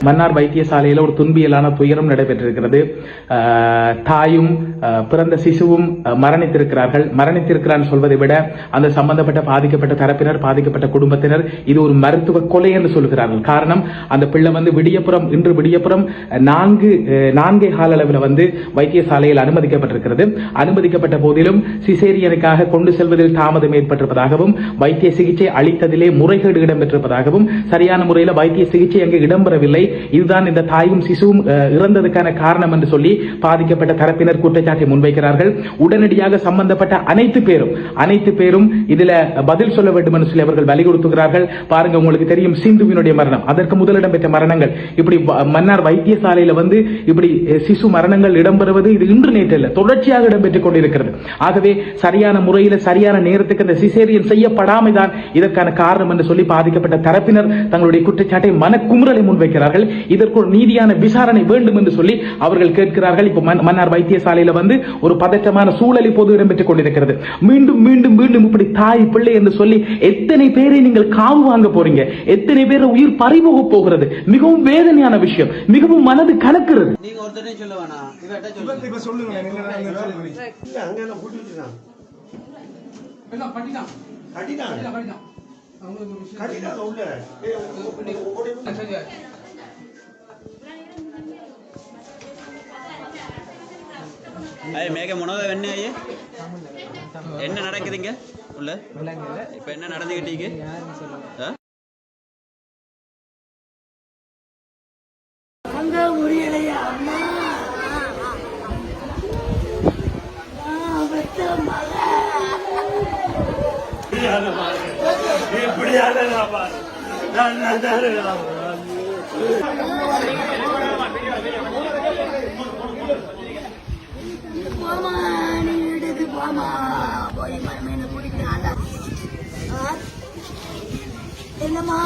மன்னார் வைத்தியசாலையில் ஒரு துன்பியலான துயரம் நடைபெற்றிருக்கிறது. தாயும் பிறந்த சிசுவும் மரணித்திருக்கிறார் சொல்வதை விட அந்த சம்பந்தப்பட்ட பாதிக்கப்பட்ட தரப்பினர், பாதிக்கப்பட்ட குடும்பத்தினர் இது ஒரு மருத்துவ கொலை என்று சொல்கிறார்கள். காரணம், அந்த பிள்ளை இன்று விடியப்புறம் 4 கால அளவில் வைத்தியசாலையில் அனுமதிக்கப்பட்டிருக்கிறது. அனுமதிக்கப்பட்ட போதிலும் சிசேரியனுக்காக கொண்டு செல்வதில் தாமதம் ஏற்பட்டிருப்பதாகவும், வைத்திய சிகிச்சை அளித்ததிலே முறைகேடு இடம்பெற்றிருப்பதாகவும், சரியான முறையில் வைத்திய சிகிச்சை அங்கு இடம்பெறவில்லை, இதுதான் இந்த தாயும் சிசுவும் இறந்ததுக்கான காரணம் என்று சொல்லி பாதிக்கப்பட்ட தரப்பினர் குற்றச்சாட்டை முன்வைக்கிறார்கள். உடனடியாக சம்பந்தப்பட்ட அனைத்து பேரும் இதுல பதில் சொல்ல வேண்டும் என்று சொல்லி அவர்கள் வலியுறுத்துகிறார்கள். பாருங்க, உங்களுக்கு தெரியும் சிந்துவினுடைய மரணம், அதற்கு முதலிடம் பெற்ற மரணங்கள், இப்படி மன்னார் வைத்தியசாலையில் இப்படி சிசு மரணங்கள் இடம்பெறுவது இது இன்று நேற்று அல்ல, தொடர்ச்சியாக இடம்பெற்றுக் கொண்டிருக்கிறது. ஆகவே சரியான முறையில் சரியான நேரத்துக்கு அந்த சிசேரியன் செய்யப்படாமல் தான் இதற்கான காரணம் என்று சொல்லி பாதிக்கப்பட்ட தரப்பினர் தங்களுடைய குற்றச்சாட்டை மனக்குமுறலை முன்வைக்கிறார்கள். இதற்கு ஒரு நீதியான விசாரணை வேண்டும் என்று சொல்லி அவர்கள் கேட்கிறார்கள். இப்ப மன்னார் வைத்தியசாலையில் ஒரு பதற்றமான சூழல் இப்போது இடம்பெற்றுக் கொண்டிருக்கிறது. மீண்டும் மீண்டும் மீண்டும் இப்படி தாய் பிள்ளை என்று சொல்லி எத்தனை பேரை நீங்கள் காவு வாங்க போறீங்க, எத்தனை பேரை உயிர் பறிபோக போகிறது. மிகவும் வேதனையான விஷயம், மிகவும் மனது கலக்கிறது. நீங்க ஒருத்தரே சொல்ல வேணாம், இவட்ட சொல்லுங்க. மேக முனவ வெண்ணே என்ன நடக்குதுங்க உள்ள? இப்ப என்ன நடந்துகிட்டீங்க? முடியலையா போமா, நீ வீட்டுக்கு போமா, போய் மருமையில குடிக்கிறாங்க. என்னம்மா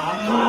அம்மா